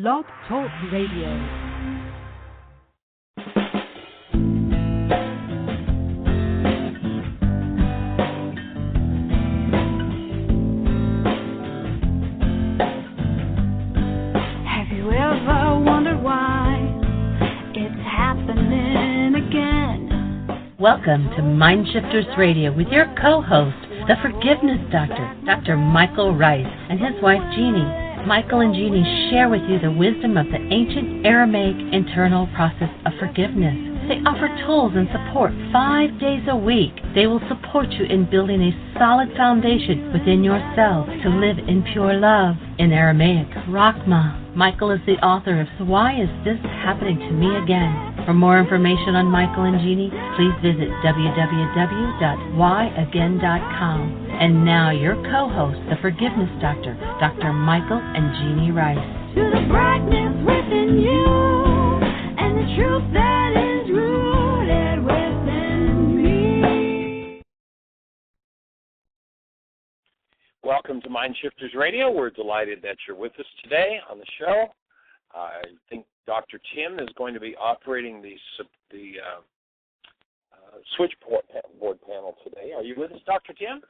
Blog Talk Radio. Welcome to MindShifters Radio with your co-host, the Forgiveness Doctor, Dr. Michael Ryce, and his wife Jeannie. Michael and Jeannie share with you the wisdom of the ancient Aramaic internal process of forgiveness. They offer tools and support 5 days a week. They will support you in building a solid foundation within yourself to live in pure love. In Aramaic, Rachma. Michael is the author of So Why Is This Happening to Me Again? For more information on Michael and Jeannie, please visit www.whyagain.com. And now your co-host, the Forgiveness Doctor, Dr. Michael and Jeannie Ryce. To the brightness within you, and the truth that is rooted within me. Welcome to MindShifters Radio. We're delighted that you're with us today on the show. I think Dr. Tim is going to be operating the switchboard panel today. Are you with us, Dr. Tim?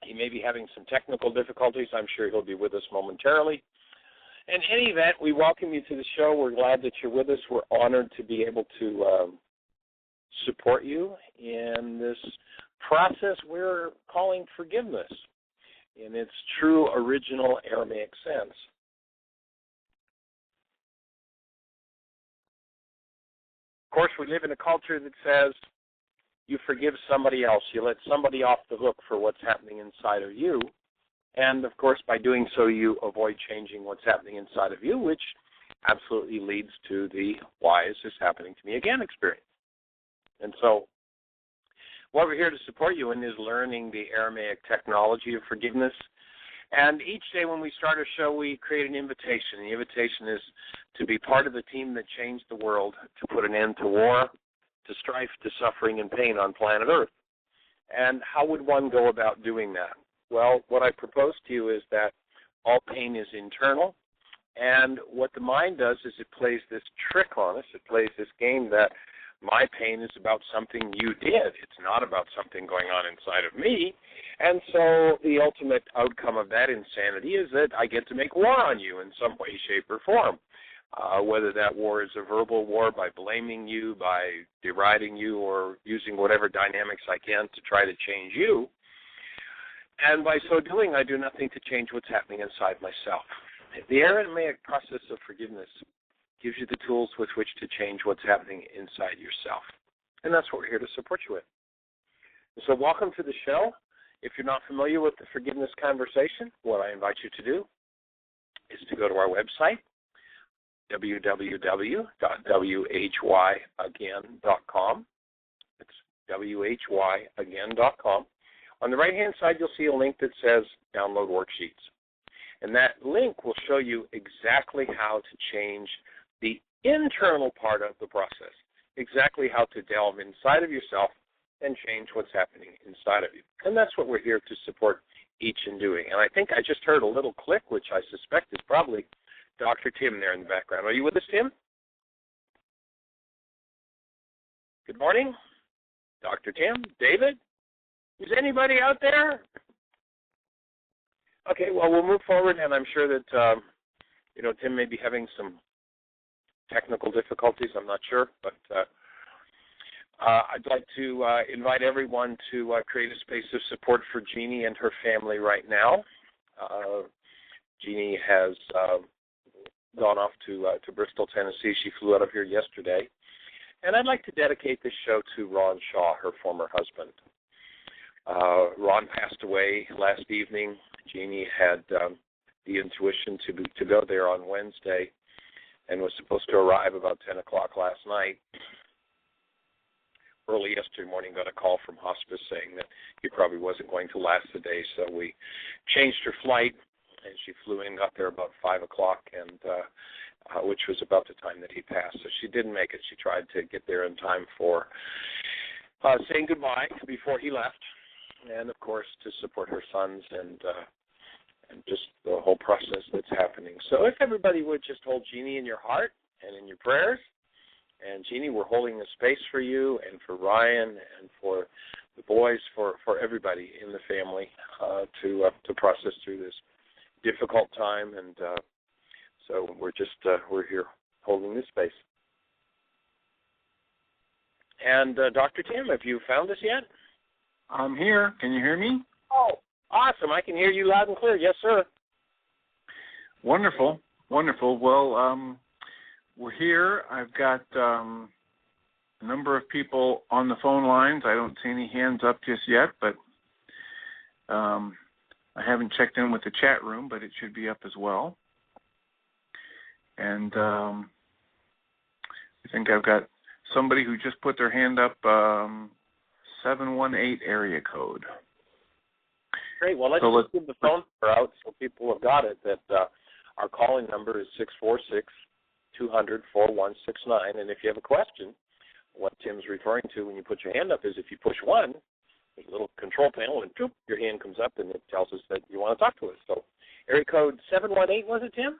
He may be having some technical difficulties. I'm sure he'll be with us momentarily. In any event, we welcome you to the show. We're glad that you're with us. We're honored to be able to support you in this process we're calling forgiveness in its true original Aramaic sense. Of course, we live in a culture that says you forgive somebody else. You let somebody off the hook for what's happening inside of you. And, of course, by doing so, you avoid changing what's happening inside of you, which absolutely leads to the why is this happening to me again experience. And so what we're here to support you in is learning the Aramaic technology of forgiveness. And each day when we start a show, we create an invitation. The invitation is to be part of the team that changed the world, to put an end to war, to strife, to suffering and pain on planet Earth. And how would one go about doing that? Well, what I propose to you is that all pain is internal, and what the mind does is it plays this trick on us. It plays this game that my pain is about something you did. It's not about something going on inside of me. And so the ultimate outcome of that insanity is that I get to make war on you in some way, shape, or form. Whether that war is a verbal war by blaming you, by deriding you, or using whatever dynamics I can to try to change you. And by so doing, I do nothing to change what's happening inside myself. The Aramaic process of forgiveness gives you the tools with which to change what's happening inside yourself. And that's what we're here to support you with. So welcome to the show. If you're not familiar with the forgiveness conversation, what I invite you to do is to go to our website, www.whyagain.com. It's whyagain.com. On the right-hand side, you'll see a link that says Download Worksheets. And that link will show you exactly how to change the internal part of the process, exactly how to delve inside of yourself and change what's happening inside of you. And that's what we're here to support each in doing. And I think I just heard a little click, which I suspect is probably Dr. Tim there in the background. Are you with us, Tim? Good morning. Dr. Tim? David? Is anybody out there? Okay, well, we'll move forward, and I'm sure that, Tim may be having some technical difficulties. I'm not sure, but I'd like to invite everyone to create a space of support for Jeannie and her family right now. Jeannie has gone off to Bristol, Tennessee. She flew out of here yesterday. And I'd like to dedicate this show to Ron Shaw, her former husband. Ron passed away last evening. Jeannie had the intuition to go there on Wednesday and was supposed to arrive about 10 o'clock last night. Early yesterday morning, got a call from hospice saying that he probably wasn't going to last the day, so we changed her flight, and she flew in, got there about 5 o'clock, and which was about the time that he passed. So she didn't make it. She tried to get there in time for saying goodbye before he left, and, of course, to support her sons and just the whole process that's happening. So if everybody would just hold Jeannie in your heart and in your prayers, and Jeannie, we're holding a space for you and for Ryan and for the boys, for everybody in the family to process through this difficult time, and so we're here holding this space. And Dr. Tim, have you found us yet? I'm here. Can you hear me? Oh, awesome. I can hear you loud and clear. Yes, sir. Wonderful. Well, we're here. I've got a number of people on the phone lines. I don't see any hands up just yet, but I haven't checked in with the chat room, but it should be up as well. And I think I've got somebody who just put their hand up, 718 area code. Great. Well, let's just give the phone number out so people have got it, that our calling number is 646-200-4169. And if you have a question, what Tim's referring to when you put your hand up is if you push 1, there's a little control panel, and boop, your hand comes up, and it tells us that you want to talk to us. So area code 718, was it, Tim?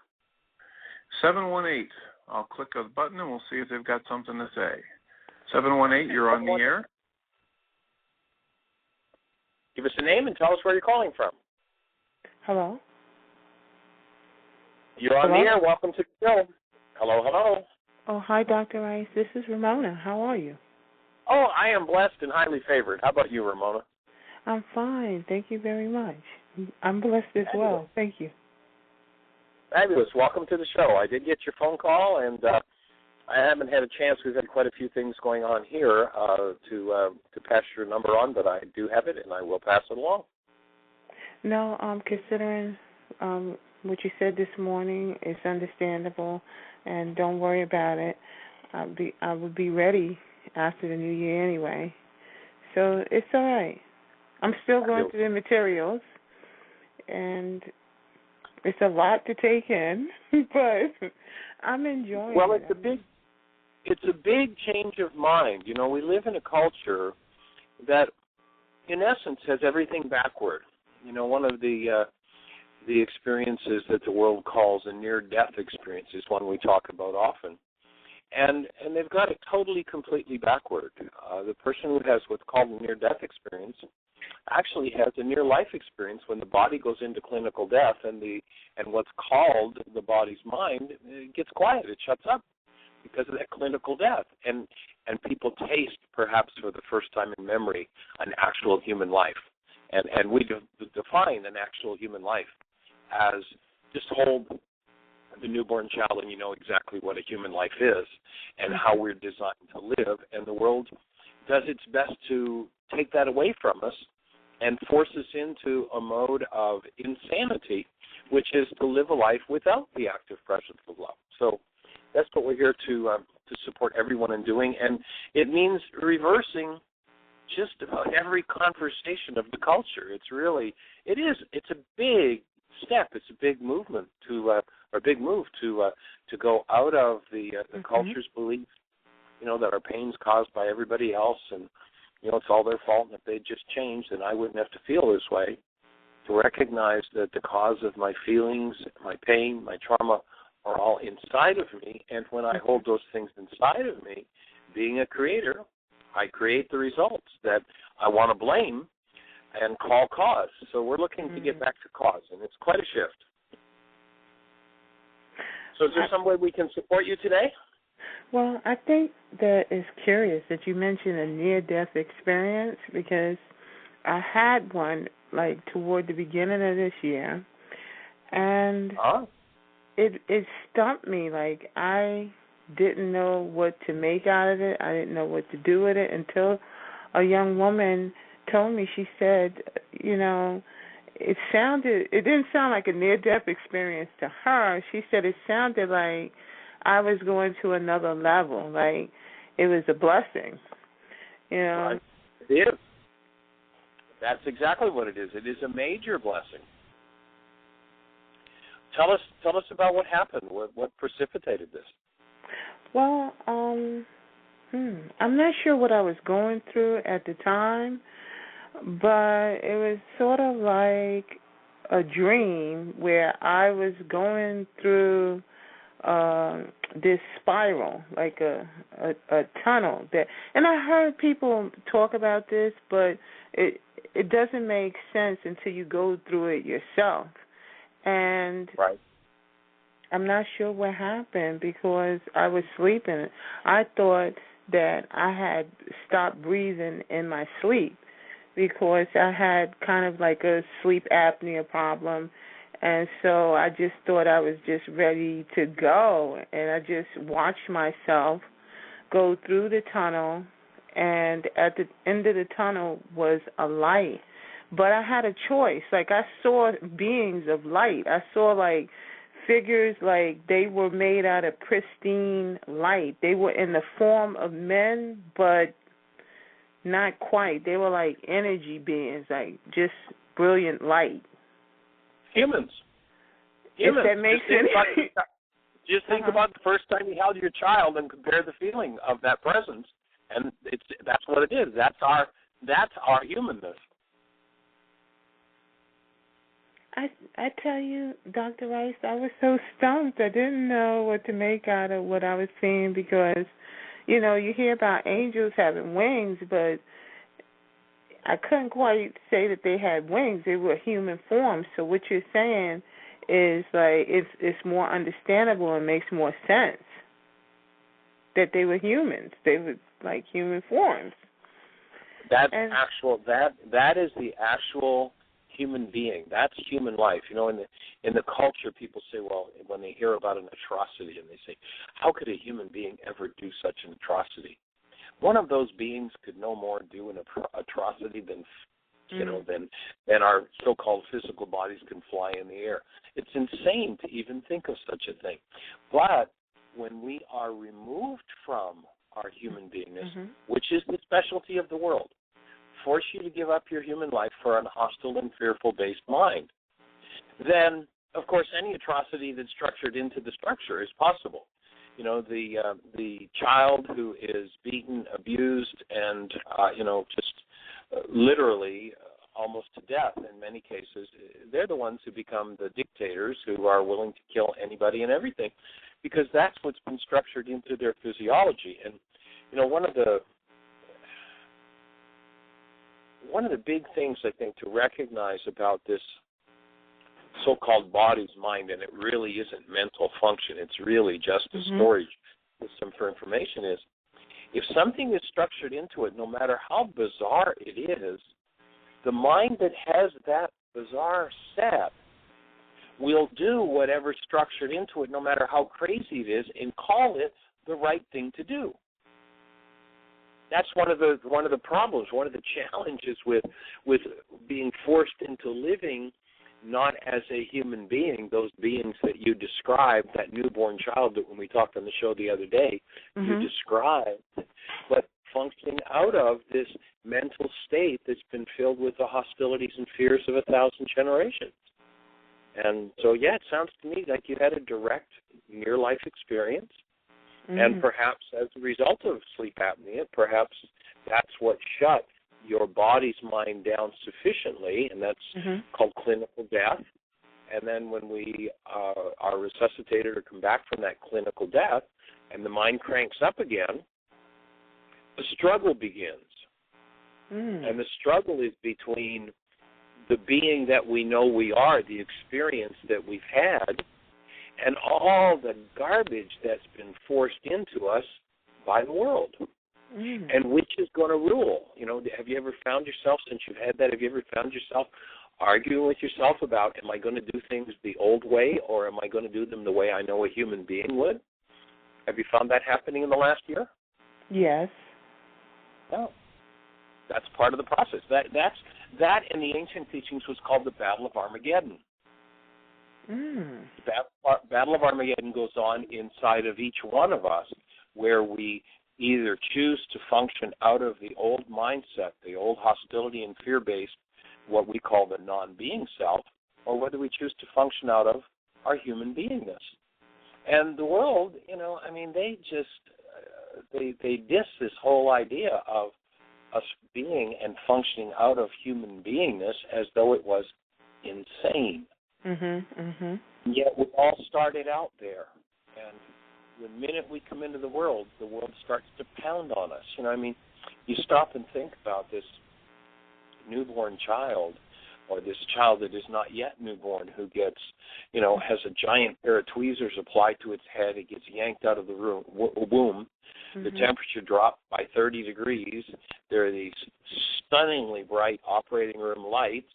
718. I'll click a button, and we'll see if they've got something to say. 718, you're on the air. Give us a name and tell us where you're calling from. Hello? You're on the air. Welcome to the show. Hello. Oh, hi, Dr. Ryce. This is Ramona. How are you? Oh, I am blessed and highly favored. How about you, Ramona? I'm fine. Thank you very much. I'm blessed as well. Thank you. Fabulous. Welcome to the show. I did get your phone call, and I haven't had a chance. We've had quite a few things going on here to pass your number on, but I do have it, and I will pass it along. No, considering what you said this morning, it's understandable, and don't worry about it. I would be ready after the new year anyway, so it's all right. I'm still going through the materials, and it's a lot to take in, but I'm enjoying it. Well, it's a big change of mind. You know, we live in a culture that, in essence, has everything backward. You know, one of the experiences that the world calls a near-death experience is one we talk about often. And they've got it totally, completely backward. The person who has what's called a near-death experience actually has a near-life experience when the body goes into clinical death and what's called the body's mind gets quiet. It shuts up because of that clinical death. And people taste, perhaps for the first time in memory, an actual human life. And we define an actual human life as just hold the newborn child and you know exactly what a human life is and how we're designed to live. And the world does its best to take that away from us and force us into a mode of insanity, which is to live a life without the active presence of love. So that's what we're here to support everyone in doing. And it means reversing just about every conversation of the culture. It's a big step. It's a big movement to go out of the culture's belief, you know, that our pain's caused by everybody else, and you know it's all their fault. And if they just changed, then I wouldn't have to feel this way. To recognize that the cause of my feelings, my pain, my trauma are all inside of me, and when I hold those things inside of me, being a creator, I create the results that I want to blame and call cause. So we're looking to get back to cause, and it's quite a shift. So is there some way we can support you today? Well, I think that it's curious that you mentioned a near-death experience because I had one, like, toward the beginning of this year, and it stumped me. Like, I didn't know what to make out of it. I didn't know what to do with it until a young woman told me. She said, you know, it didn't sound like a near-death experience to her. She said it sounded like I was going to another level, like it was a blessing, you know. It is. That's exactly what it is. It is a major blessing. Tell us about what happened. What precipitated this? Well, I'm not sure what I was going through at the time, but it was sort of like a dream where I was going through this spiral, like a tunnel. And I heard people talk about this, but it doesn't make sense until you go through it yourself. And right. I'm not sure what happened because I was sleeping. I thought that I had stopped breathing in my sleep because I had kind of like a sleep apnea problem. And so I just thought I was just ready to go. And I just watched myself go through the tunnel. And at the end of the tunnel was a light. But I had a choice. Like, I saw beings of light. I saw, like, figures like they were made out of pristine light. They were in the form of men, but not quite. They were like energy beings, like just brilliant light. Humans. If that makes sense. Just think about the first time you held your child and compare the feeling of that presence, and that's what it is. That's our humanness. I tell you, Dr. Ryce, I was so stumped. I didn't know what to make out of what I was seeing because, you know, you hear about angels having wings, but I couldn't quite say that they had wings. They were human forms. So what you're saying is like it's more understandable and makes more sense that they were humans. They were like human forms. That is the actual human being. That's human life. You know, in the culture, people say, well, when they hear about an atrocity, and they say, how could a human being ever do such an atrocity? One of those beings could no more do an atrocity than, you know, than our so-called physical bodies can fly in the air. It's insane to even think of such a thing. But when we are removed from our human beingness, which is the specialty of the world, force you to give up your human life for an hostile and fearful-based mind, then, of course, any atrocity that's structured into the structure is possible. You know, the child who is beaten, abused, and, you know, just literally almost to death in many cases, they're the ones who become the dictators who are willing to kill anybody and everything because that's what's been structured into their physiology. And, you know, one of the big things, I think, to recognize about this so-called body's mind, and it really isn't mental function, it's really just a storage system for information, is if something is structured into it, no matter how bizarre it is, the mind that has that bizarre set will do whatever's structured into it, no matter how crazy it is, and call it the right thing to do. That's one of the problems, one of the challenges with being forced into living not as a human being, those beings that you described, that newborn child that when we talked on the show the other day, you described, but functioning out of this mental state that's been filled with the hostilities and fears of 1,000 generations. And so, yeah, it sounds to me like you had a direct near-life experience. And perhaps as a result of sleep apnea, perhaps that's what shut your body's mind down sufficiently, and that's called clinical death. And then when we are resuscitated or come back from that clinical death and the mind cranks up again, the struggle begins. And the struggle is between the being that we know we are, the experience that we've had, and all the garbage that's been forced into us by the world. And which is going to rule? You know, have you ever found yourself, since you've had that, have you ever found yourself arguing with yourself about, am I going to do things the old way, or am I going to do them the way I know a human being would? Have you found that happening in the last year? Yes. No. That's part of the process. That in the ancient teachings was called the Battle of Armageddon. The Battle of Armageddon goes on inside of each one of us, where we either choose to function out of the old mindset, the old hostility and fear-based, what we call the non-being self, or whether we choose to function out of our human beingness. And the world, you know, I mean, they just, they diss this whole idea of us being and functioning out of human beingness as though it was insane. Mhm. Yet we all started out there. And the minute we come into the world starts to pound on us. You know, I mean, you stop and think about this newborn child, or this child that is not yet newborn, who gets, you know, has a giant pair of tweezers applied to its head. It gets yanked out of the womb. Mhm. The temperature dropped by 30 degrees. There are these stunningly bright operating room lights,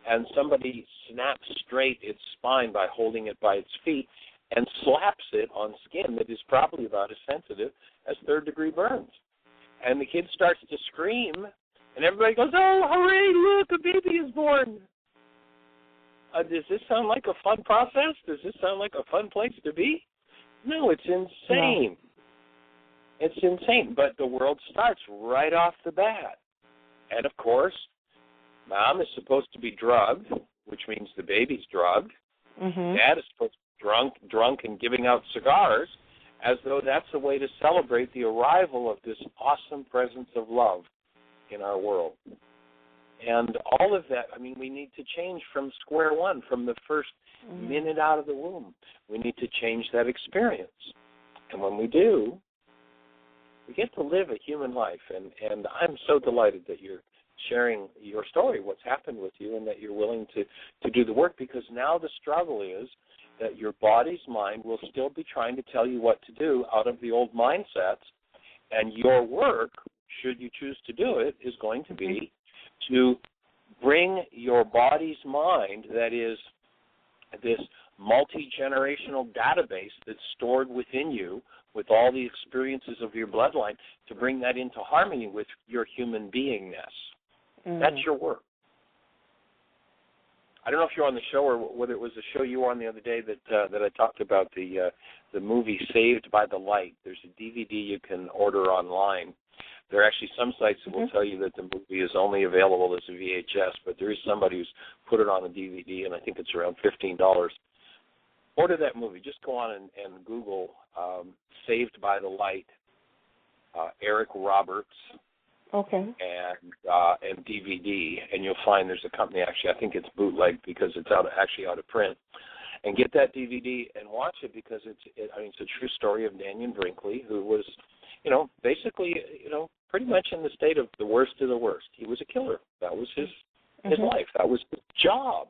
and somebody snaps straight its spine by holding it by its feet and slaps it on skin that is probably about as sensitive as third-degree burns. And the kid starts to scream, and everybody goes, "Oh, hooray, look, a baby is born." Does this sound like a fun process? Does this sound like a fun place to be? No, it's insane. No. It's insane, but the world starts right off the bat. And, of course, mom is supposed to be drugged, which means the baby's drugged. Mhm. Dad is supposed to be drunk and giving out cigars, as though that's a way to celebrate the arrival of this awesome presence of love in our world. And all of that, I mean, we need to change from square one, from the first minute out of the womb. We need to change that experience. And when we do, we get to live a human life. And I'm so delighted that you're sharing your story, what's happened with you, and that you're willing to do the work, because now the struggle is that your body's mind will still be trying to tell you what to do out of the old mindsets, and your work, should you choose to do it, is going to be to bring your body's mind, that is this multi-generational database that's stored within you with all the experiences of your bloodline, to bring that into harmony with your human beingness. That's your work. I don't know if you're on the show or whether it was the show you were on the other day that I talked about the movie Saved by the Light. There's a DVD you can order online. There are actually some sites that will tell you that the movie is only available as a VHS, but there is somebody who's put it on a DVD, and I think it's around $15. Order that movie. Just go on and Google Saved by the Light, Eric Roberts, and DVD, and you'll find there's a company, actually, I think it's bootleg because it's out of print. And get that DVD and watch it, because it's a true story of Daniel Brinkley, who was, basically, pretty much in the state of the worst of the worst. He was a killer. That was his life. That was his job.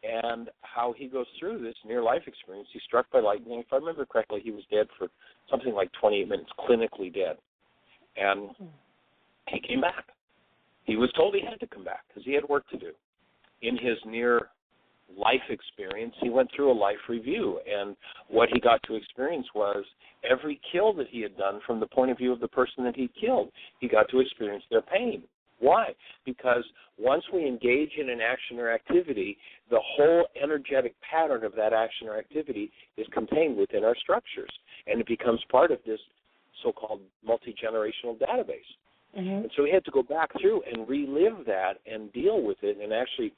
And how he goes through this near-life experience, he's struck by lightning. If I remember correctly, he was dead for something like 28 minutes, clinically dead. And he came back. He was told he had to come back because he had work to do. In his near-life experience, he went through a life review, and what he got to experience was every kill that he had done from the point of view of the person that he killed. He got to experience their pain. Why? Because once we engage in an action or activity, the whole energetic pattern of that action or activity is contained within our structures, and it becomes part of this so-called multi-generational database. And so he had to go back through and relive that and deal with it. And actually,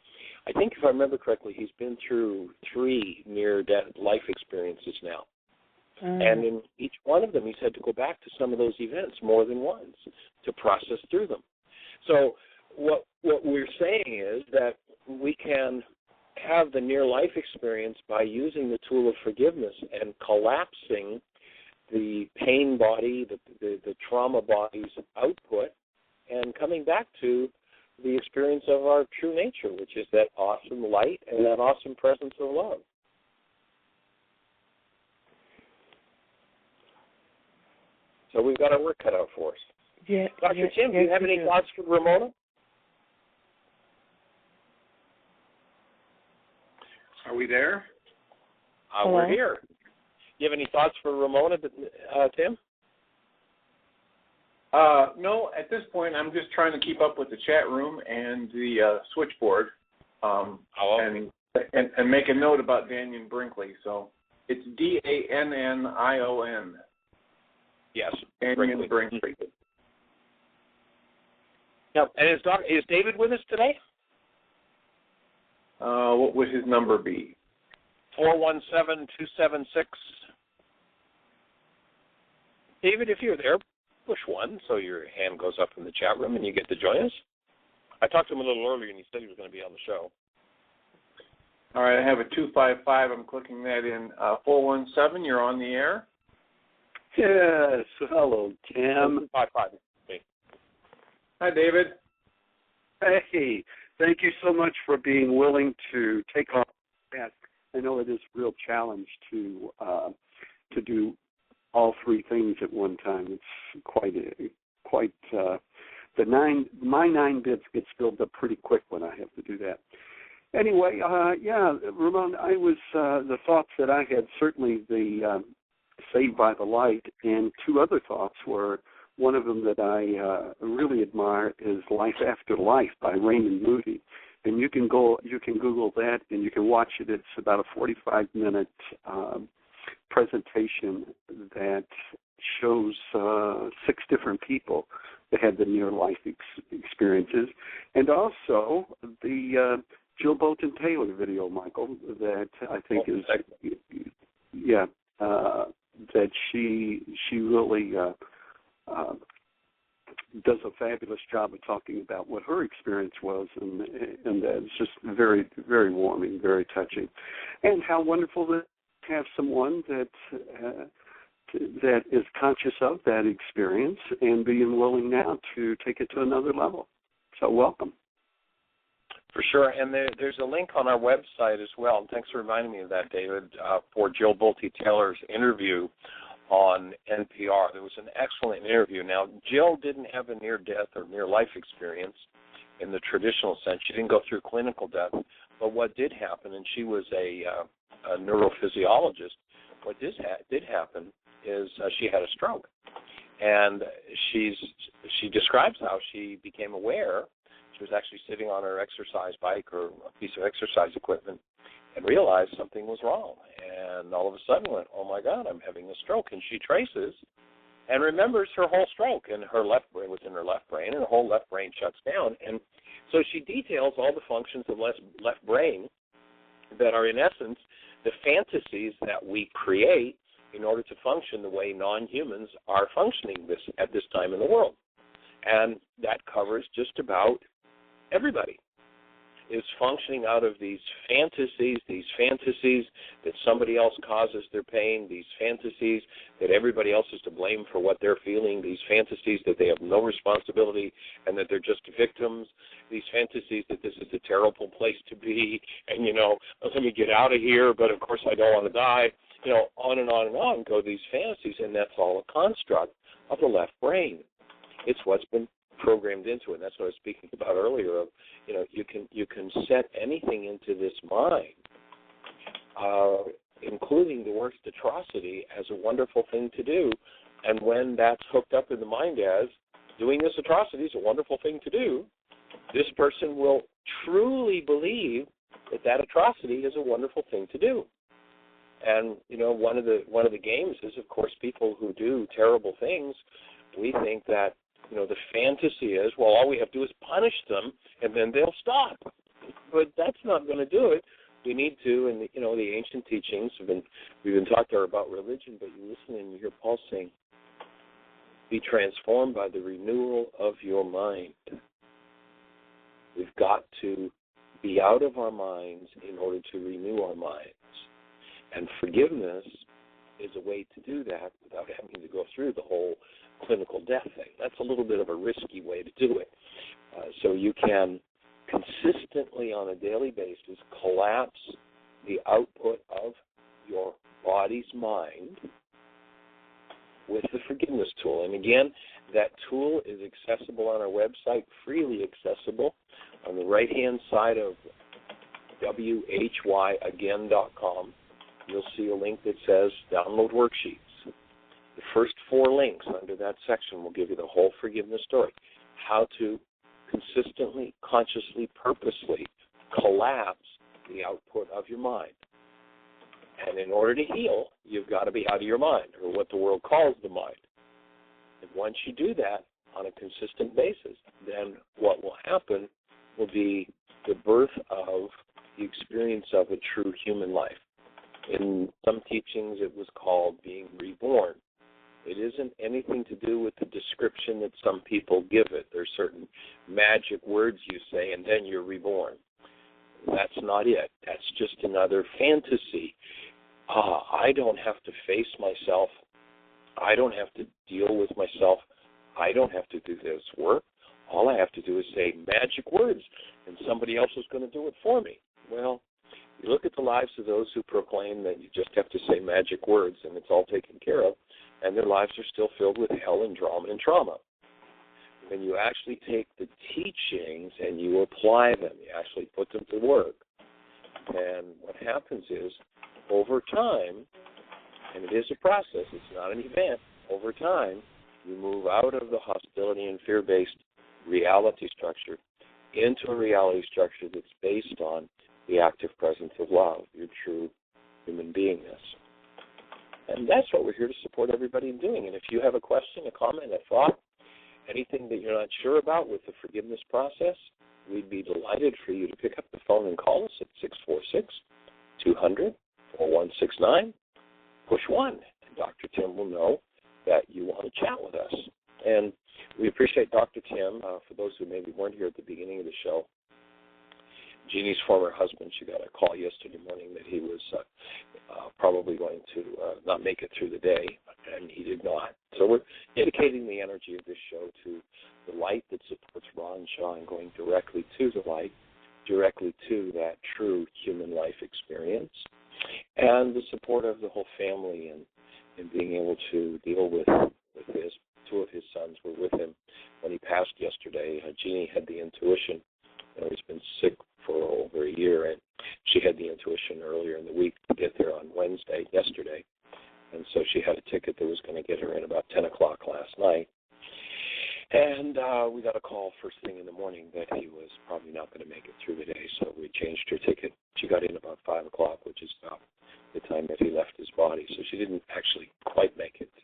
I think if I remember correctly, he's been through 3 near-death life experiences now. And in each one of them, he's had to go back to some of those events more than once to process through them. So what we're saying is that we can have the near-life experience by using the tool of forgiveness and collapsing the pain body, the trauma body's output, and coming back to the experience of our true nature, which is that awesome light and that awesome presence of love. So we've got our work cut out for us. Yeah, Dr. Tim, do you have any thoughts for Ramona? Are we there? We're here. Do you have any thoughts for Ramona, Tim? No, at this point, I'm just trying to keep up with the chat room and the switchboard, and make a note about Daniel Brinkley. So it's Dannion. Yes, Daniel Brinkley. Now, and is David with us today? What would his number be? 417-276. David, if you're there, push 1 so your hand goes up in the chat room and you get to join us. I talked to him a little earlier and he said he was going to be on the show. All right, I have a 255. I'm clicking that in. 417, you're on the air. Yes. Hello, Tim. 255. Hi, David. Hey, thank you so much for being willing to take on that. I know it is a real challenge to do all three things at one time. It's quite. My 9 bits gets filled up pretty quick when I have to do that. Anyway, Ramon, I was the thoughts that I had, certainly the Saved by the Light, and 2 other thoughts were, one of them that I really admire is Life After Life by Raymond Moody. And you can Google that, and you can watch it. It's about a 45-minute presentation that shows 6 different people that had the near-life experiences, and also the Jill Bolton Taylor video, Michael, that I think is, that she really does a fabulous job of talking about what her experience was, and that's just very, very warming, very touching, and how wonderful to have someone that is conscious of that experience and being willing now to take it to another level. So welcome. For sure, and there's a link on our website as well. And thanks for reminding me of that, David, for Jill Bolte Taylor's interview on NPR. There was an excellent interview. Now, Jill didn't have a near-death or near-life experience in the traditional sense. She didn't go through clinical death. But what did happen, and she was a neurophysiologist, what did happen is she had a stroke. And she describes how she became aware. She was actually sitting on her exercise bike or a piece of exercise equipment and realized something was wrong. And all of a sudden went, oh, my God, I'm having a stroke. And she traces and remembers her whole stroke. And her left brain was in her left brain, and her whole left brain shuts down. And so she details all the functions of left brain that are, in essence, the fantasies that we create in order to function the way non-humans are functioning at this time in the world. And that covers just about everybody is functioning out of these fantasies that somebody else causes their pain, these fantasies that everybody else is to blame for what they're feeling, these fantasies that they have no responsibility and that they're just victims, these fantasies that this is a terrible place to be and, let me get out of here, but of course I don't want to die. On and on go these fantasies, and that's all a construct of the left brain. It's what's been programmed into it. That's what I was speaking about earlier of, you can set anything into this mind, including the worst atrocity, as a wonderful thing to do. And when that's hooked up in the mind as doing this atrocity is a wonderful thing to do, this person will truly believe that atrocity is a wonderful thing to do. And one of the games is, of course, people who do terrible things. We think that the fantasy is, well, all we have to do is punish them, and then they'll stop. But that's not going to do it. We need to, and the ancient teachings we've been talking about religion, but you listen and you hear Paul saying, "Be transformed by the renewal of your mind." We've got to be out of our minds in order to renew our minds. And forgiveness is a way to do that without having to go through the whole clinical death thing. That's a little bit of a risky way to do it. So you can consistently on a daily basis collapse the output of your body's mind with the forgiveness tool. And again, that tool is accessible on our website, freely accessible. On the right-hand side of whyagain.com, you'll see a link that says download worksheets. The first 4 links under that section will give you the whole forgiveness story, how to consistently, consciously, purposely collapse the output of your mind. And in order to heal, you've got to be out of your mind, or what the world calls the mind. And once you do that on a consistent basis, then what will happen will be the birth of the experience of a true human life. In some teachings, it was called being reborn. It isn't anything to do with the description that some people give it. There's certain magic words you say, and then you're reborn. That's not it. That's just another fantasy. I don't have to face myself. I don't have to deal with myself. I don't have to do this work. All I have to do is say magic words, and somebody else is going to do it for me. Well, you look at the lives of those who proclaim that you just have to say magic words and it's all taken care of, and their lives are still filled with hell and drama and trauma. When you actually take the teachings and you apply them, you actually put them to work, and what happens is, over time, and it is a process, it's not an event, over time, you move out of the hostility and fear-based reality structure into a reality structure that's based on the active presence of love, your true human beingness. And that's what we're here to support everybody in doing. And if you have a question, a comment, a thought, anything that you're not sure about with the forgiveness process, we'd be delighted for you to pick up the phone and call us at 646-200-4169. Push 1, and Dr. Tim will know that you want to chat with us. And we appreciate Dr. Tim. For those who maybe weren't here at the beginning of the show, Jeannie's former husband, she got a call yesterday morning that he was probably going to not make it through the day, and he did not. So we're dedicating the energy of this show to the light that supports Ron Shaw and going directly to the light, directly to that true human life experience, and the support of the whole family and being able to deal with his two of his sons were with him when he passed yesterday. Jeannie had the intuition. He's been sick for over a year, and she had the intuition earlier in the week to get there on Wednesday, yesterday. And so she had a ticket that was going to get her in about 10 o'clock last night. And we got a call first thing in the morning that he was probably not going to make it through the day, so we changed her ticket. She got in about 5 o'clock, which is about the time that he left his body. So she didn't actually quite make it to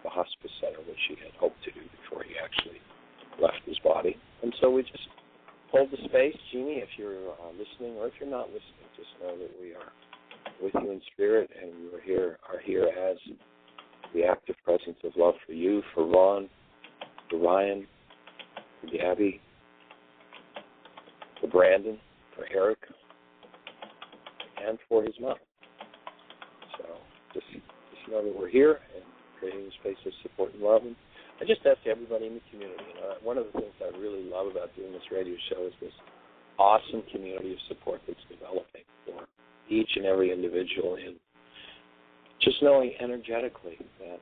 the hospice center, which she had hoped to do before he actually left his body. And so we just hold the space. Jeannie, if you're listening or if you're not listening, just know that we are with you in spirit, and we are here as the active presence of love for you, for Ron, for Ryan, for Gabby, for Brandon, for Eric, and for his mom. So just know that we're here and creating a space of support and love. And I just ask everybody in the community, one of the things I really love about doing this radio show is this awesome community of support that's developing for each and every individual, and just knowing energetically that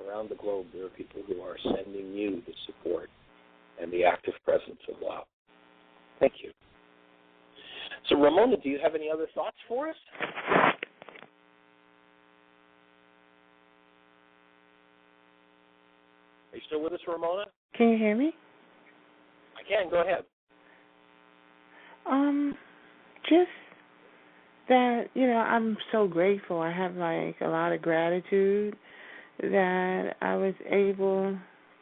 around the globe there are people who are sending you the support and the active presence of love. Thank you. So, Ramona, do you have any other thoughts for us? Are you still with us, Ramona? Can you hear me? I can. Go ahead. Just that, I'm so grateful. I have, a lot of gratitude that I was able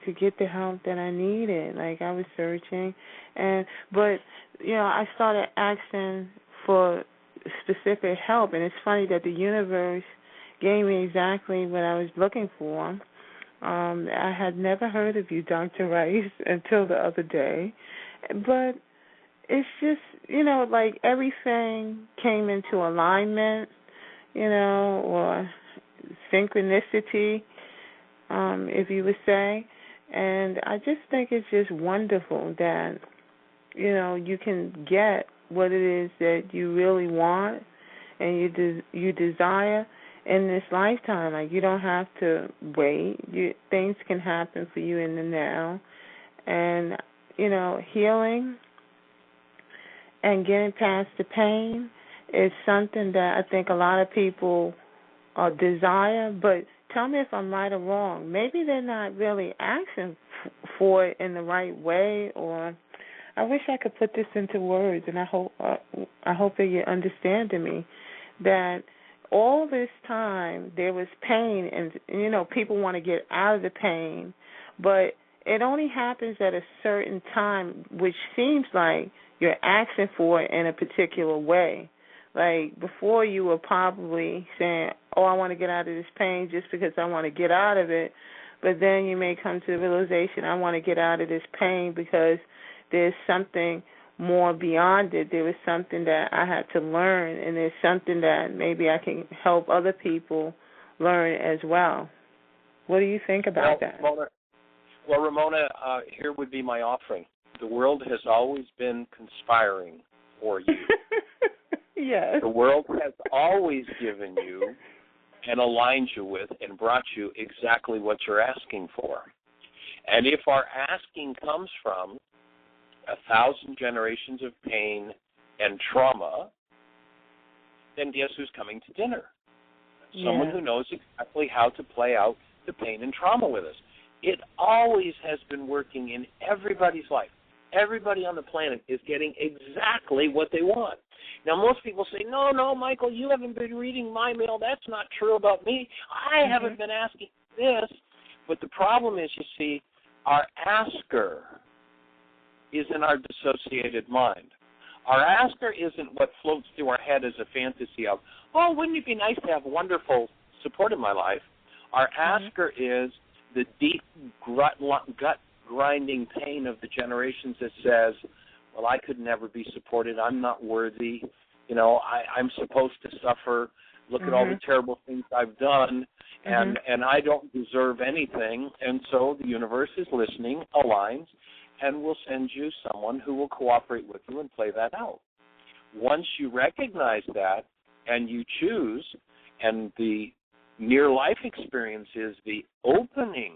to get the help that I needed. I was searching, but I started asking for specific help, and it's funny that the universe gave me exactly what I was looking for. I had never heard of you, Dr. Ryce, until the other day, but it's just, everything came into alignment, or synchronicity, if you would say. And I just think it's just wonderful that, you can get what it is that you really want and you desire in this lifetime. You don't have to wait. Things can happen for you in the now. And, healing and getting past the pain is something that I think a lot of people desire, but tell me if I'm right or wrong. Maybe they're not really asking for it in the right way, or I wish I could put this into words, and I hope that you're understanding me, that all this time there was pain, and, people want to get out of the pain, but it only happens at a certain time, which seems like you're asking for it in a particular way. Before, you were probably saying, I want to get out of this pain just because I want to get out of it. But then you may come to the realization, I want to get out of this pain because there's something more beyond it. There was something that I had to learn, and there's something that maybe I can help other people learn as well. What do you think about that? Ramona, here would be my offering. The world has always been conspiring for you. Yes. The world has always given you and aligned you with and brought you exactly what you're asking for. And if our asking comes from 1,000 generations of pain and trauma, then guess who's coming to dinner? Someone who knows exactly how to play out the pain and trauma with us. It always has been working in everybody's life. Everybody on the planet is getting exactly what they want. Now, most people say, no, Michael, you haven't been reading my mail. That's not true about me. I haven't been asking this. But the problem is, you see, our asker is in our dissociated mind. Our asker isn't what floats through our head as a fantasy of, oh, wouldn't it be nice to have wonderful support in my life? Our asker is the deep gut-grinding pain of the generations that says, well, I could never be supported. I'm not worthy. You know, I'm supposed to suffer. Look at all the terrible things I've done, and I don't deserve anything. And so the universe is listening, aligns, and will send you someone who will cooperate with you and play that out. Once you recognize that and you choose, and the near-life experience is the opening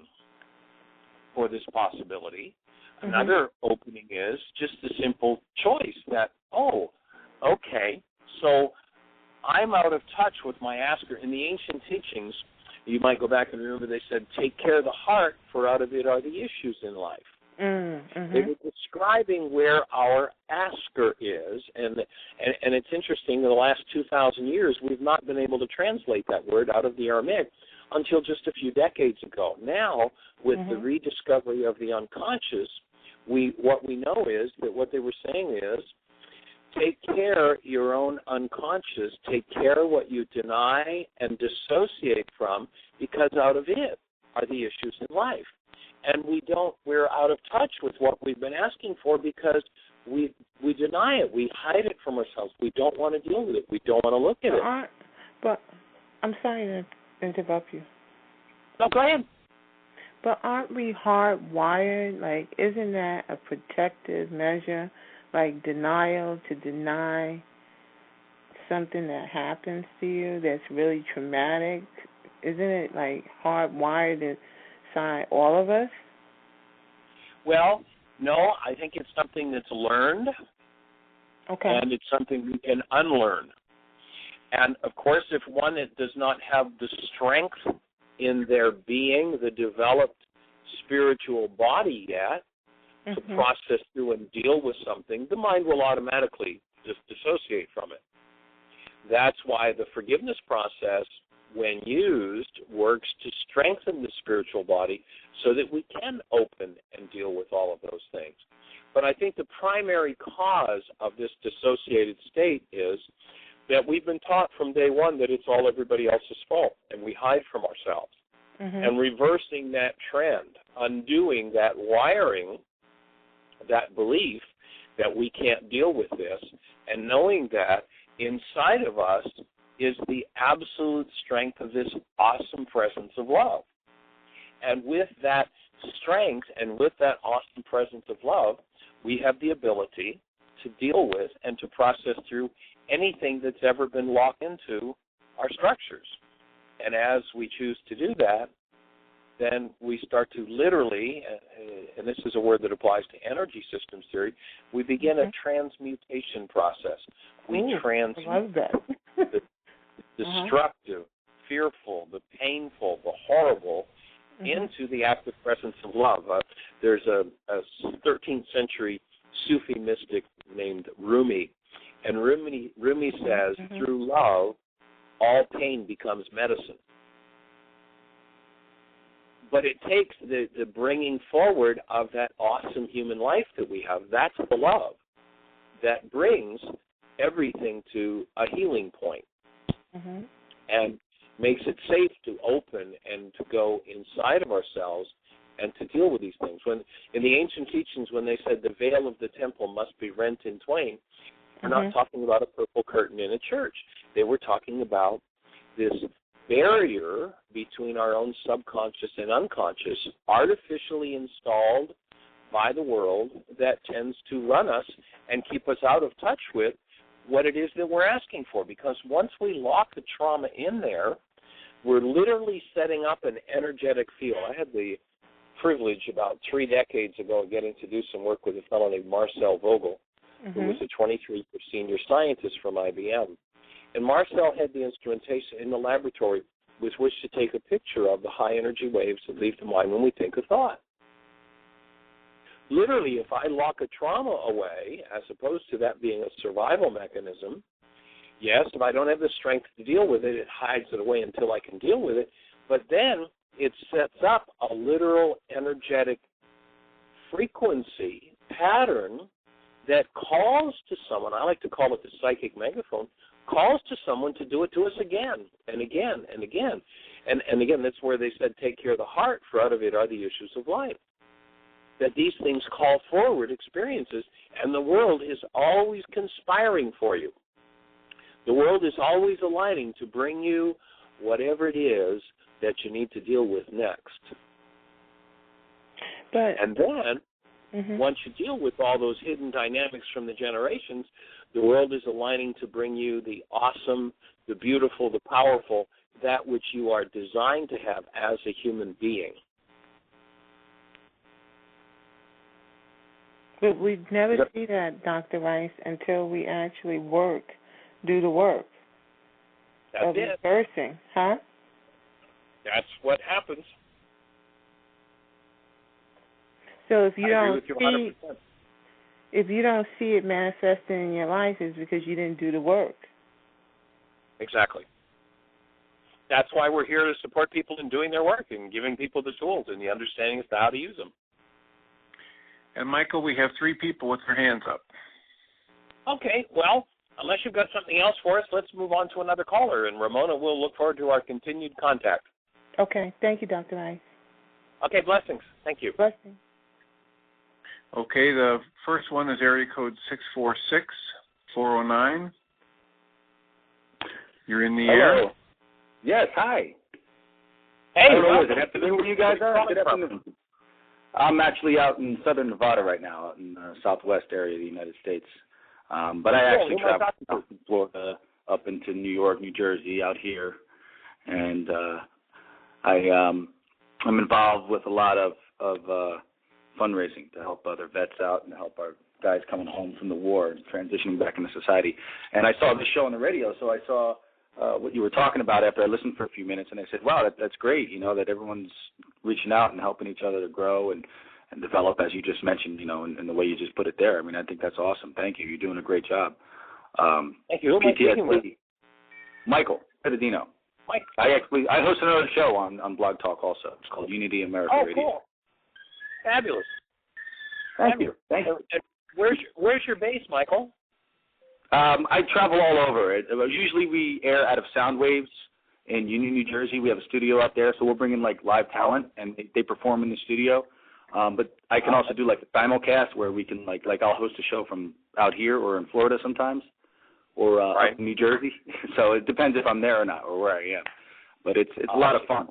for this possibility, another opening is just the simple choice that, oh, okay, so I'm out of touch with my asker. In the ancient teachings, you might go back and remember they said, take care of the heart, for out of it are the issues in life. They were describing where our asker is, and it's interesting, in the last 2,000 years, we've not been able to translate that word out of the Aramaic until just a few decades ago. Now, with the rediscovery of the unconscious, what we know is that what they were saying is, take care your own unconscious, take care what you deny and dissociate from, because out of it are the issues in life. And we're out of touch with what we've been asking for because we deny it. We hide it from ourselves. We don't want to deal with it. We don't want to look at it. But I'm sorry to interrupt you. No, go ahead. But aren't we hardwired? Like, isn't that a protective measure? Like denial, to deny something that happens to you that's really traumatic? Isn't it like hardwired inside all of us? Well, no, I think it's something that's learned. Okay. And it's something we can unlearn. And, of course, if one does not have the strength in their being, the developed spiritual body yet, to process through and deal with something, the mind will automatically just dissociate from it. That's why the forgiveness process, when used, works to strengthen the spiritual body so that we can open and deal with all of those things. But I think the primary cause of this dissociated state is that we've been taught from day one that it's all everybody else's fault, and we hide from ourselves. And reversing that trend, undoing that wiring, that belief that we can't deal with this, and knowing that inside of us is the absolute strength of this awesome presence of love. And with that strength and with that awesome presence of love, we have the ability to deal with and to process through anything that's ever been locked into our structures. And as we choose to do that, then we start to literally, and this is a word that applies to energy systems theory, we begin a transmutation process. We transmute the destructive, fearful, the painful, the horrible into the active presence of love. There's a 13th century Sufi mystic named Rumi, and Rumi says, through love, all pain becomes medicine. But it takes the bringing forward of that awesome human life that we have. That's the love that brings everything to a healing point and makes it safe to open and to go inside of ourselves and to deal with these things. When in the ancient teachings, when they said the veil of the temple must be rent in twain, they're not talking about a purple curtain in a church. They were talking about this barrier between our own subconscious and unconscious, artificially installed by the world, that tends to run us and keep us out of touch with what it is that we're asking for. Because once we lock the trauma in there, we're literally setting up an energetic field. I had the privilege about 3 decades ago of getting to do some work with a fellow named Marcel Vogel, who was a 23-year senior scientist from IBM. And Marcel had the instrumentation in the laboratory with which to take a picture of the high energy waves that leave the mind when we think a thought. Literally, if I lock a trauma away, as opposed to that being a survival mechanism, yes, if I don't have the strength to deal with it, it hides it away until I can deal with it. But then it sets up a literal energetic frequency pattern that calls to someone, I like to call it the psychic megaphone, calls to someone to do it to us again and again and again. And again, that's where they said, take care of the heart, for out of it are the issues of life. That these things call forward experiences, and the world is always conspiring for you. The world is always aligning to bring you whatever it is that you need to deal with next. And then, once you deal with all those hidden dynamics from the generations, the world is aligning to bring you the awesome, the beautiful, the powerful, that which you are designed to have as a human being. But we'd never see that, Dr. Ryce, until we actually do the work of reversing, huh? That's what happens. So if you don't see it manifesting in your life, it's because you didn't do the work. Exactly. That's why we're here to support people in doing their work and giving people the tools and the understanding as to how to use them. And, Michael, we have 3 people with their hands up. Okay, well, unless you've got something else for us, let's move on to another caller. And, Ramona, we'll look forward to our continued contact. Okay, thank you, Dr. Ryce. Okay, blessings. Thank you. Blessings. Okay, the first one is area code 646-409. You're in the air. Yes, hi. Hey, is it afternoon where you guys are? Good afternoon. I'm actually out in southern Nevada right now, out in the southwest area of the United States. But I actually travel from Florida up into New York, New Jersey, out here. And I'm involved with a lot of fundraising to help other vets out and to help our guys coming home from the war and transitioning back into society. And I saw this show on the radio, so I saw what you were talking about after I listened for a few minutes, and I said, wow, that's great, that everyone's reaching out and helping each other to grow and develop, as you just mentioned, in the way you just put it there. I mean, I think that's awesome. Thank you. You're doing a great job. Thank you. Who am I speaking with? Michael Pedadino. Mike. I host another show on Blog Talk also. It's called Unity America Radio. Cool. Fabulous. Thank you. Where's your base, Michael? I travel all over. Usually we air out of Soundwaves in Union, New Jersey. We have a studio out there, so we'll bring in live talent and they perform in the studio. But I can also do a simulcast where we can I'll host a show from out here or in Florida sometimes, or up in New Jersey. So it depends if I'm there or not or where I am. But it's a lot of fun.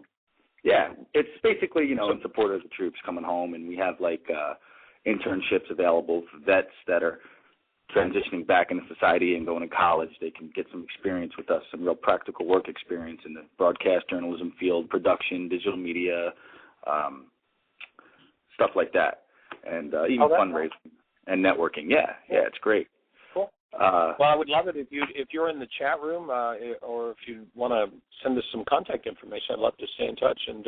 Yeah, it's basically in support of the troops coming home, and we have internships available for vets that are transitioning back into society and going to college. They can get some experience with us, some real practical work experience in the broadcast journalism field, production, digital media, stuff like that, and even fundraising and networking. Yeah, it's great. Cool. Well, I would love it if you're in the chat room or if you want to send us some contact information. I'd love to stay in touch, and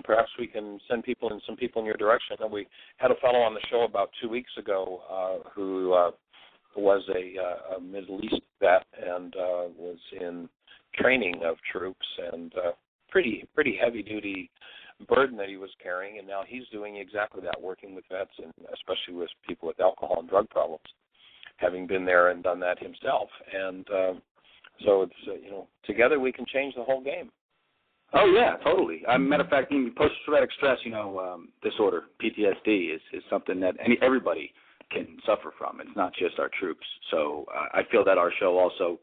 perhaps we can send some people in your direction. And we had a fellow on the show about 2 weeks ago who was a Middle East vet and was in training of troops, and pretty heavy duty burden that he was carrying, and now he's doing exactly that, working with vets and especially with people with alcohol and drug problems, having been there and done that himself. And so it's together we can change the whole game. Oh yeah, totally. Matter of fact, post-traumatic stress, disorder, PTSD, is something that everybody can suffer from. It's not just our troops. So I feel that our show also,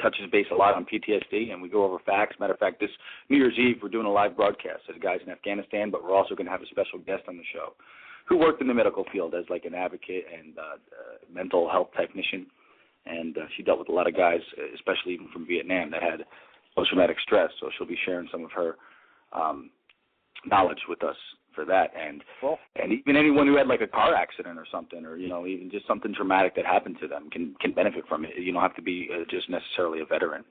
touches base a lot on PTSD, and we go over facts. Matter of fact, this New Year's Eve, we're doing a live broadcast of the guys in Afghanistan, but we're also going to have a special guest on the show who worked in the medical field as like an advocate and mental health technician. And she dealt with a lot of guys, especially even from Vietnam, that had post-traumatic stress. So she'll be sharing some of her knowledge with us for that. And even anyone who had like a car accident or something, or even just something traumatic that happened to them can benefit from it. You don't have to be just necessarily a veteran.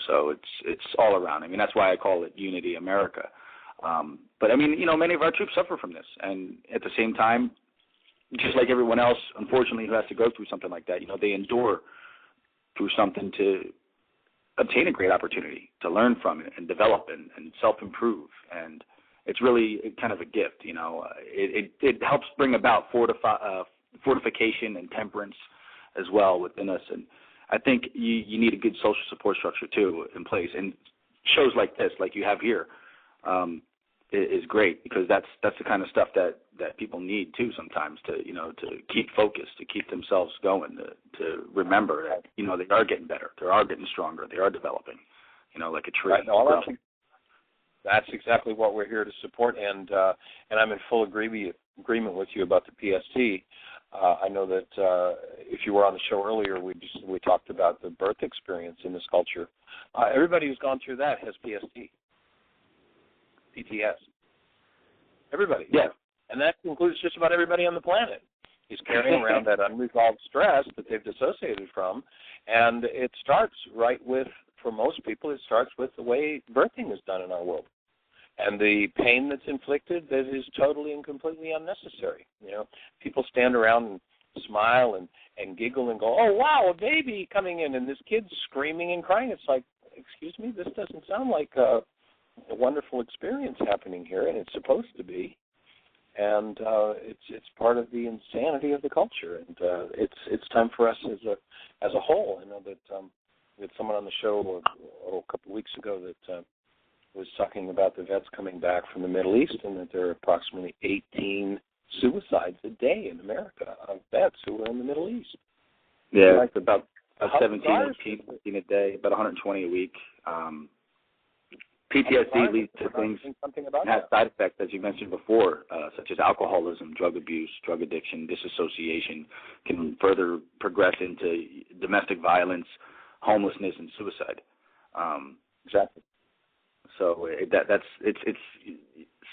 So it's all around. I mean, that's why I call it Unity America. But I mean, many of our troops suffer from this, and at the same time, just like everyone else, unfortunately, who has to go through something like that, they endure through something to obtain a great opportunity to learn from it and develop and self-improve. And it's really kind of a gift, It helps bring about fortification and temperance as well within us. And I think you need a good social support structure, too, in place. And shows like this, like you have here, is great, because that's the kind of stuff that people need too sometimes to keep focused, to keep themselves going, to remember that they are getting better, they are getting stronger, they are developing, like a tree. Right. No, that's exactly what we're here to support, and I'm in full agreement with you about the PST. I know that if you were on the show earlier, we talked about the birth experience in this culture. Everybody who's gone through that has PTS. Everybody. Yeah. And that includes just about everybody on the planet. He's carrying around that unresolved stress that they've dissociated from. And it starts for most people, it starts with the way birthing is done in our world. And the pain that's inflicted that is totally and completely unnecessary. People stand around and smile and giggle and go, oh, wow, a baby coming in, and this kid's screaming and crying. It's like, excuse me, this doesn't sound like a wonderful experience happening here, and it's supposed to be. And it's part of the insanity of the culture, and it's time for us as a whole. I know that we had someone on the show a couple of weeks ago that was talking about the vets coming back from the Middle East, and that there are approximately 18 suicides a day in America of vets who are in the Middle East. Yeah, like about 17, 18 a day, about 120 a week. PTSD leads to things that have side effects, as you mentioned before, such as alcoholism, drug abuse, drug addiction, disassociation, can further progress into domestic violence, homelessness, and suicide. Exactly. So it's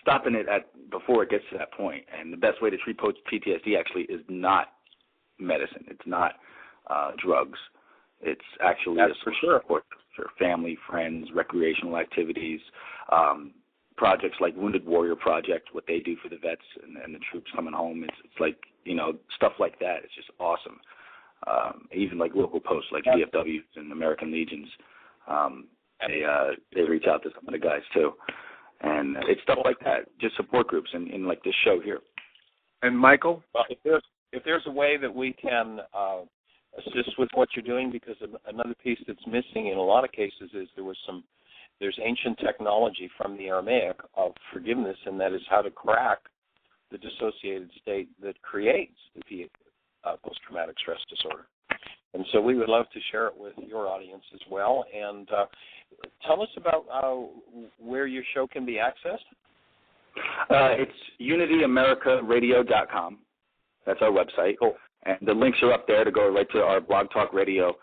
stopping it before it gets to that point. And the best way to treat PTSD actually is not medicine. It's not drugs. It's actually a social support for family, friends, recreational activities, projects like Wounded Warrior Project, what they do for the vets and the troops coming home. It's like, stuff like that. It's just awesome. Even like local posts like VFWs and American Legions, they reach out to some of the guys too. And it's stuff like that, just support groups in like this show here. And Michael? Well, if there's a way that we can assist with what you're doing, because another piece that's missing in a lot of cases is there's ancient technology from the Aramaic of forgiveness, and that is how to crack the dissociated state that creates the post-traumatic stress disorder. And so we would love to share it with your audience as well. And tell us about where your show can be accessed. It's UnityAmericaRadio.com. That's our website. Cool. And the links are up there to go right to our Blog Talk Radio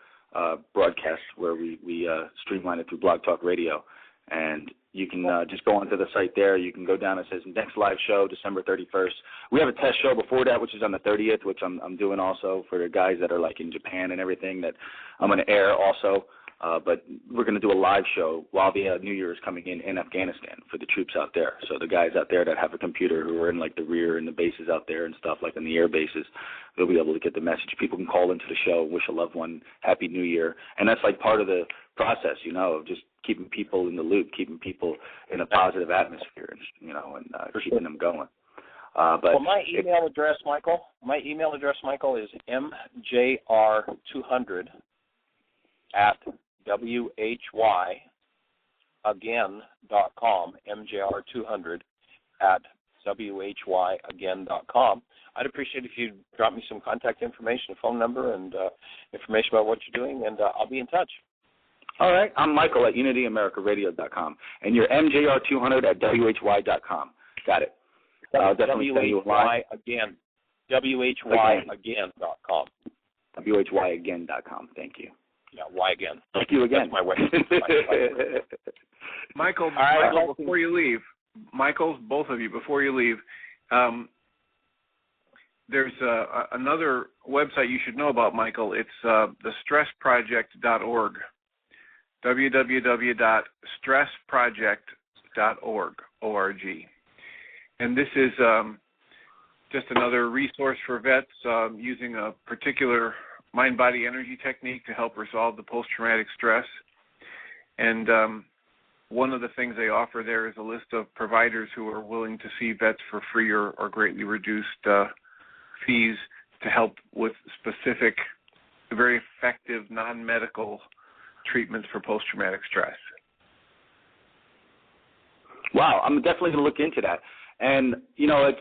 broadcast, where we streamline it through Blog Talk Radio. And you can just go onto the site there. You can go down. It says next live show, December 31st. We have a test show before that, which is on the 30th, which I'm doing also for the guys that are like in Japan and everything, that I'm going to air also. But we're going to do a live show while the New Year is coming in Afghanistan for the troops out there. So the guys out there that have a computer who are in like the rear and the bases out there and stuff, like in the air bases, they'll be able to get the message. People can call into the show, wish a loved one Happy New Year. And that's like part of the process, of just keeping people in the loop, keeping people in a positive atmosphere, and keeping them going. But my email address, Michael, is mjr200 @why whyagain.com, MJR200 at whyagain.com. I'd appreciate if you'd drop me some contact information, a phone number, and information about what you're doing, and I'll be in touch. All right. I'm Michael at unityamericaradio.com, and you're MJR200 at why.com. Got it. I'll definitely send you a line. Again. whyagain.com. whyagain.com. Thank you. Yeah, why again? Thank you again. That's my way. Michael, before you leave, both of you, before you leave, there's another website you should know about, Michael. It's thestressproject.org. www.stressproject.org. And this is just another resource for vets using a particular mind-body energy technique to help resolve the post-traumatic stress. And one of the things they offer there is a list of providers who are willing to see vets for free or greatly reduced fees to help with specific, very effective, non-medical treatments for post-traumatic stress. Wow, I'm definitely going to look into that. And, you know,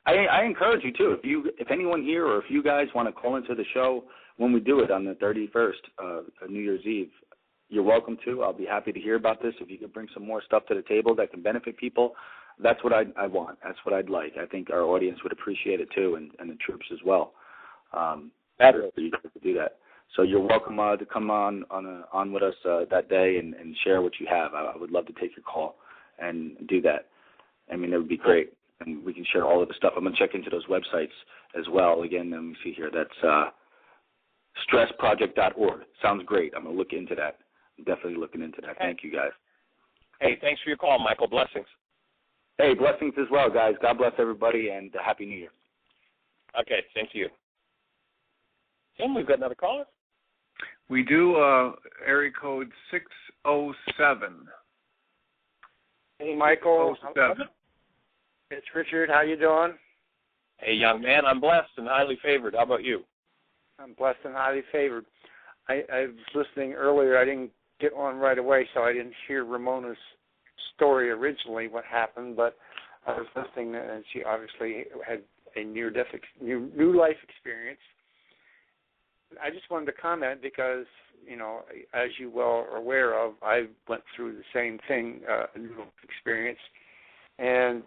I encourage you, too. If anyone here or if you guys want to call into the show when we do it on the 31st, New Year's Eve, you're welcome to. I'll be happy to hear about this. If you could bring some more stuff to the table that can benefit people, that's what I want. That's what I'd like. I think our audience would appreciate it, too, and the troops as well. For you guys to do that. So you're welcome to come on with us that day and share what you have. I would love to take your call and do that. I mean, it would be great. And we can share all of the stuff. I'm going to check into those websites as well. Again, let me see here. That's stressproject.org. Sounds great. I'm going to look into that. I'm definitely looking into that. Okay. Thank you, guys. Hey, thanks for your call, Michael. Blessings. Hey, blessings as well, guys. God bless everybody, and Happy New Year. Okay, same to you. Tim, we've got another caller. We do, area code 607. Hey, Michael. 07. It's Richard. How you doing? Hey, young man, I'm blessed and highly favored. How about you? I'm blessed and highly favored. I was listening earlier. I didn't get on right away, so I didn't hear Ramona's story originally, what happened, but I was listening, and she obviously had a near-death, new life experience. I just wanted to comment because, you know, as you well are aware of, I went through the same thing, a new life experience, and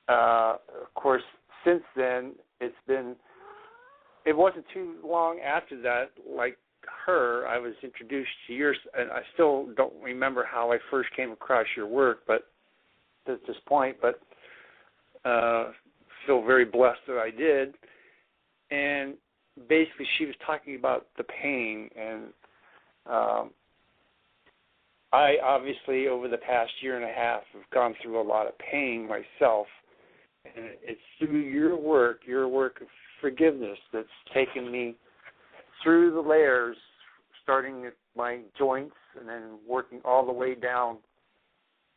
of course, since then, it wasn't too long after that, like her, I was introduced to yours, and I still don't remember how I first came across your work, but at this point, but feel very blessed that I did. And basically, she was talking about the pain, and I obviously, over the past year and a half, have gone through a lot of pain myself. And it's through your work of forgiveness, that's taken me through the layers, starting at my joints and then working all the way down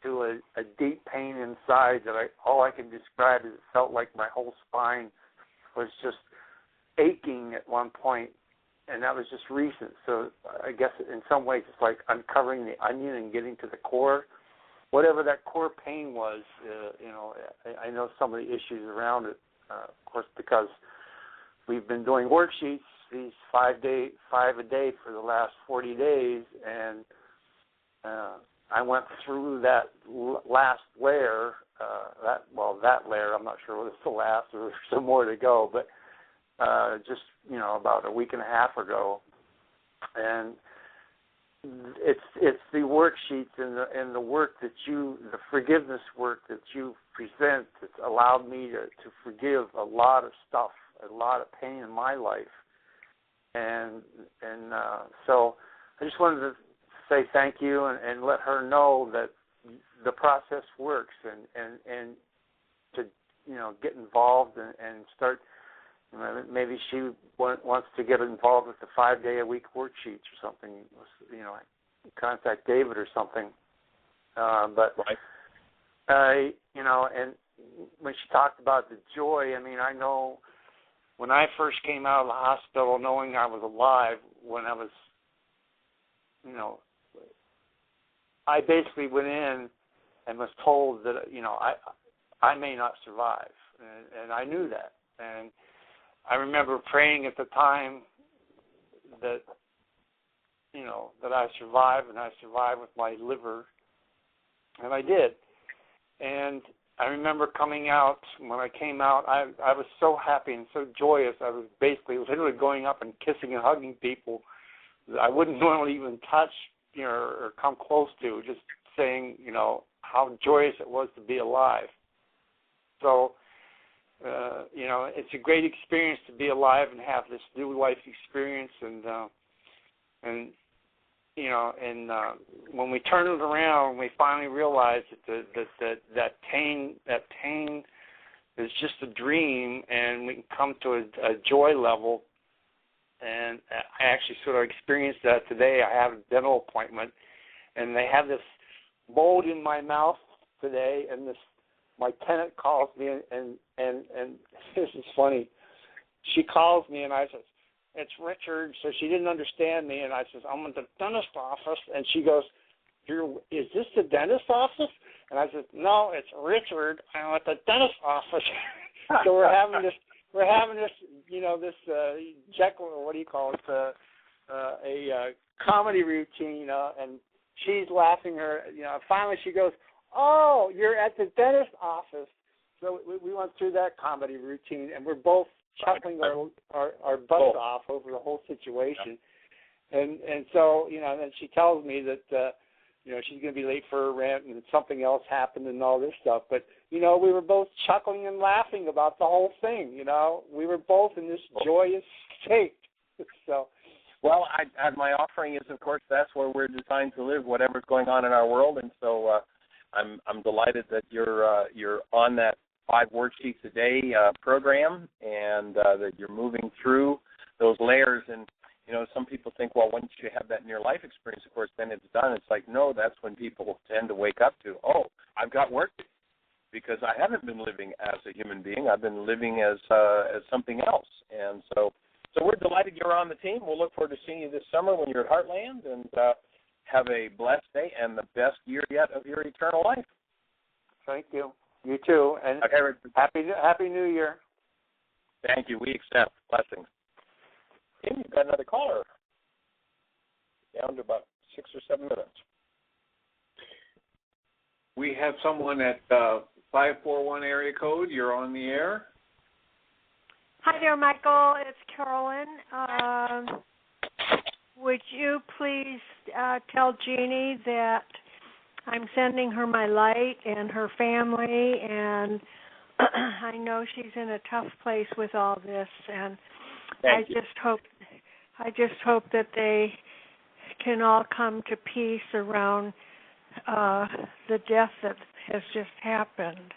to a deep pain inside that all I can describe is it felt like my whole spine was just aching at one point, and that was just recent. So I guess in some ways it's like uncovering the onion and getting to the core. Whatever that core pain was, I know some of the issues around it, of course, because we've been doing worksheets, these 5 a day for the last 40 days, and I went through that last layer, that layer, I'm not sure whether it's the last or there's some more to go, but just, about a week and a half ago, and it's the worksheets and the work that the forgiveness work that you present that's allowed me to forgive a lot of stuff, a lot of pain in my life, and so I just wanted to say thank you and let her know that the process works and to get involved and start. Maybe she wants to get involved with the 5-day-a-week worksheets or something. Contact David or something. But right. And when she talked about the joy, I know when I first came out of the hospital, knowing I was alive, when I was, I basically went in and was told that, I may not survive, and I knew that. And I remember praying at the time that, that I survived, and I survived with my liver, and I did. And I remember coming out. When I came out, I was so happy and so joyous. I was basically literally going up and kissing and hugging people that I wouldn't normally even touch, or come close to, just saying, how joyous it was to be alive. So, it's a great experience to be alive and have this new life experience, and when we turn it around, we finally realize that pain is just a dream, and we can come to a joy level. And I actually sort of experienced that today. I have a dental appointment, and they have this mold in my mouth today, and my tenant calls me, and this is funny. She calls me, and I says, "It's Richard." So she didn't understand me, and I says, "I'm at the dentist office," and she goes, "Is this the dentist office?" And I said, "No, it's Richard. I'm at the dentist office." So we're having this, this Jekyll, or what do you call it, a comedy routine, and she's laughing her, finally she goes, "Oh, you're at the dentist office." So we went through that comedy routine, and we're both chuckling our butts off over the whole situation. And so, and then she tells me that, she's going to be late for her rent and something else happened and all this stuff. But, we were both chuckling and laughing about the whole thing, We were both in this joyous state. So, well, my offering is, of course, that's where we're designed to live, whatever's going on in our world. And so I'm delighted that you're on that 5 worksheets a day program, and that you're moving through those layers. And some people think, well, once you have that near-life experience, of course, then it's done. It's like, no, that's when people tend to wake up to, oh, I've got work to do, because I haven't been living as a human being. I've been living as something else. And so we're delighted you're on the team. We'll look forward to seeing you this summer when you're at Heartland, and have a blessed day and the best year yet of your eternal life. Thank you. You too. And Happy New Year. Thank you. We accept. Blessings. Tim, you've got another caller. Down to about 6 or 7 minutes. We have someone at 541 area code. You're on the air. Hi there, Michael. It's Carolyn. Would you please tell Jeannie that I'm sending her my light and her family, and I know she's in a tough place with all this, and I just hope that they can all come to peace around the death that has just happened.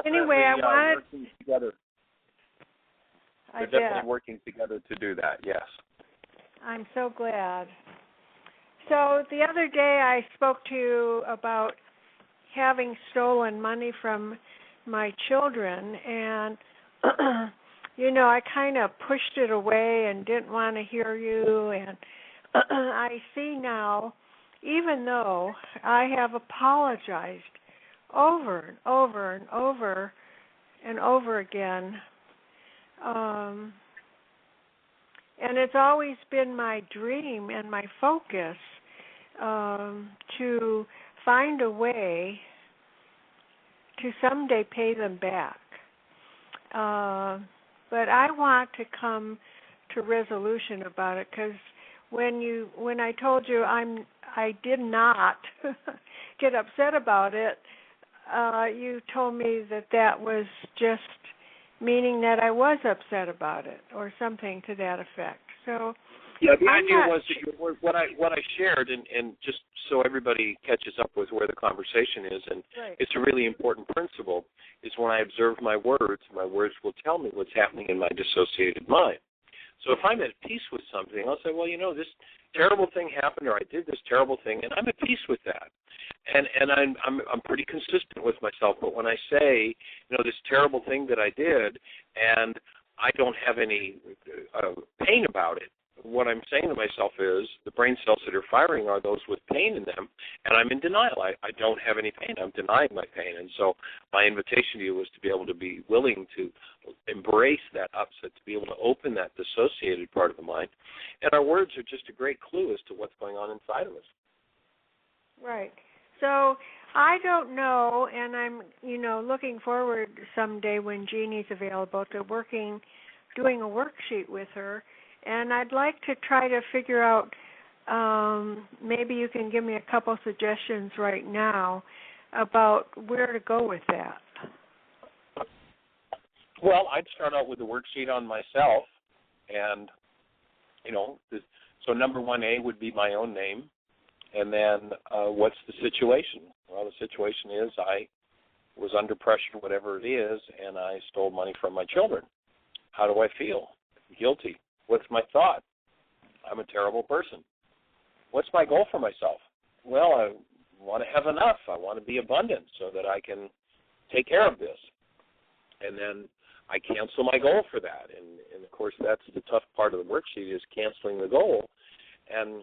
Anyway, I wanted. Working together. They're definitely working together to do that. Yes. I'm so glad. So the other day I spoke to you about having stolen money from my children, and I kind of pushed it away and didn't want to hear you, and I see now, even though I have apologized over and over and over and over again, and it's always been my dream and my focus to find a way to someday pay them back. But I want to come to resolution about it, because when I told you I did not get upset about it, you told me that was just meaning that I was upset about it, or something to that effect. So yeah, the idea was that what I shared, and just so everybody catches up with where the conversation is, and right. It's a really important principle, is when I observe my words will tell me what's happening in my dissociated mind. So if I'm at peace with something, I'll say, well, this terrible thing happened, or I did this terrible thing, and I'm at peace with that. And I'm pretty consistent with myself. But when I say, this terrible thing that I did, and I don't have any pain about it, what I'm saying to myself is the brain cells that are firing are those with pain in them, and I'm in denial. I don't have any pain. I'm denying my pain. And so my invitation to you was to be able to be willing to embrace that upset, to be able to open that dissociated part of the mind. And our words are just a great clue as to what's going on inside of us. Right. So I don't know, and I'm, looking forward someday when Jeannie's available to doing a worksheet with her. And I'd like to try to figure out, maybe you can give me a couple suggestions right now about where to go with that. Well, I'd start out with a worksheet on myself, and, so number 1A would be my own name, and then what's the situation? Well, the situation is I was under pressure, whatever it is, and I stole money from my children. How do I feel? Guilty. What's my thought? I'm a terrible person. What's my goal for myself? Well, I want to have enough. I want to be abundant so that I can take care of this. And then I cancel my goal for that. And of course, that's the tough part of the worksheet is canceling the goal. And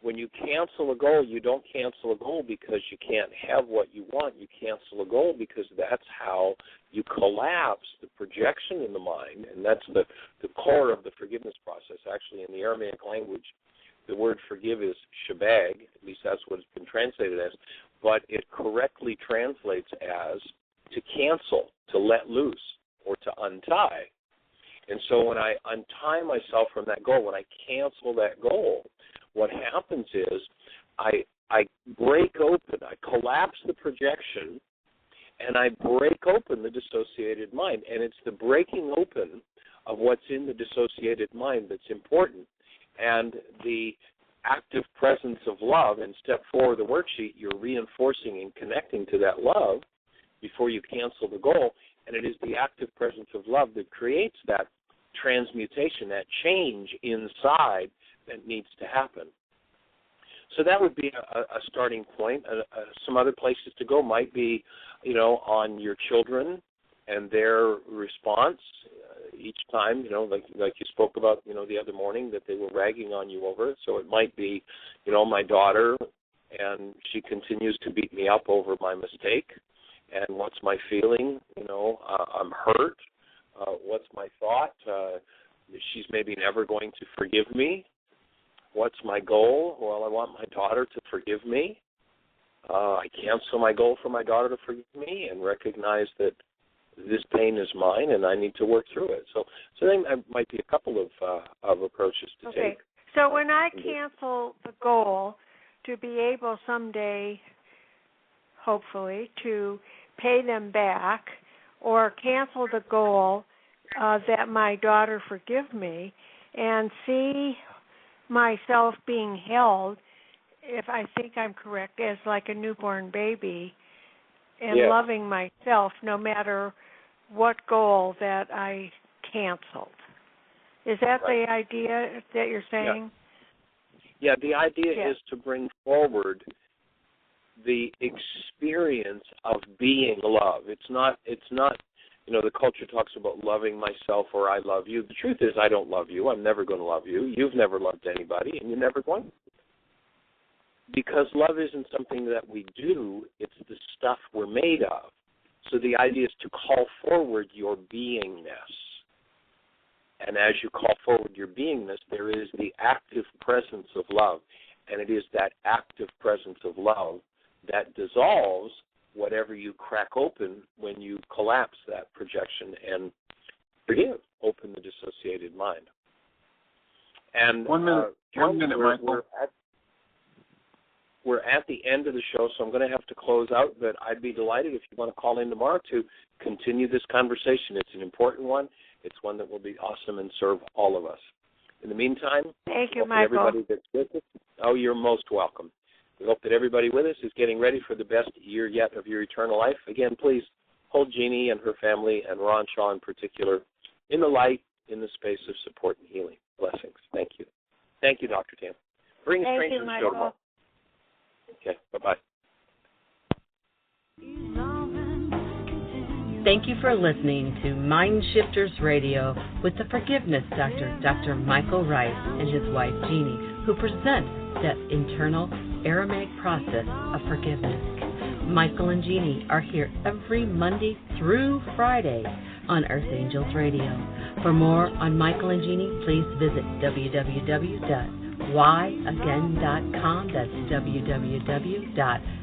when you cancel a goal, you don't cancel a goal because you can't have what you want. You cancel a goal because that's how you collapse the projection in the mind, and that's the core of the forgiveness process. Actually, in the Aramaic language, the word forgive is shabag, at least that's what it's been translated as, but it correctly translates as to cancel, to let loose, or to untie. And so when I untie myself from that goal, when I cancel that goal, what happens is I break open, I collapse the projection, and I break open the dissociated mind. And it's the breaking open of what's in the dissociated mind that's important. And the active presence of love, in step 4 of the worksheet, you're reinforcing and connecting to that love before you cancel the goal. And it is the active presence of love that creates that transmutation, that change inside that needs to happen. So that would be a starting point. Some other places to go might be, on your children and their response each time, like you spoke about, the other morning that they were ragging on you over it. So it might be, my daughter, and she continues to beat me up over my mistake. And what's my feeling? I'm hurt. What's my thought? She's maybe never going to forgive me. What's my goal? Well, I want my daughter to forgive me. I cancel my goal for my daughter to forgive me and recognize that this pain is mine and I need to work through it. So there might be a couple of approaches to take. So when I cancel the goal to be able someday, hopefully, to pay them back, or cancel the goal that my daughter forgive me, and see myself being held, if I think I'm correct, as like a newborn baby, and loving myself no matter what goal that I canceled. Is that the idea that you're saying? Yeah, the idea is to bring forward the experience of being love. It's not, the culture talks about loving myself or I love you. The truth is I don't love you. I'm never going to love you. You've never loved anybody, and you're never going to. Because love isn't something that we do. It's the stuff we're made of. So the idea is to call forward your beingness. And as you call forward your beingness, there is the active presence of love. And it is that active presence of love that dissolves whatever you crack open when you collapse that projection and forgive, open the dissociated mind. And 1 minute, Michael. We're at the end of the show, so I'm going to have to close out, but I'd be delighted if you want to call in tomorrow to continue this conversation. It's an important one. It's one that will be awesome and serve all of us. In the meantime, thank you, Michael. Everybody that's with us, you're most welcome. We hope that everybody with us is getting ready for the best year yet of your eternal life. Again, please hold Jeannie and her family and Ron Shaw in particular in the light, in the space of support and healing. Blessings. Thank you. Thank you, Dr. Tam. Bring a stranger to the show tomorrow. Okay, bye-bye. Evolving, continue Thank you for listening to MindShifters Radio with the Forgiveness Doctor, Dr. Michael Ryce, and his wife Jeannie, who present the internal Aramaic process of forgiveness. Michael and Jeannie are here every Monday through Friday on Earth Angels Radio. For more on Michael and Jeannie, please visit www.whyagain.com. That's www.whyagain.com.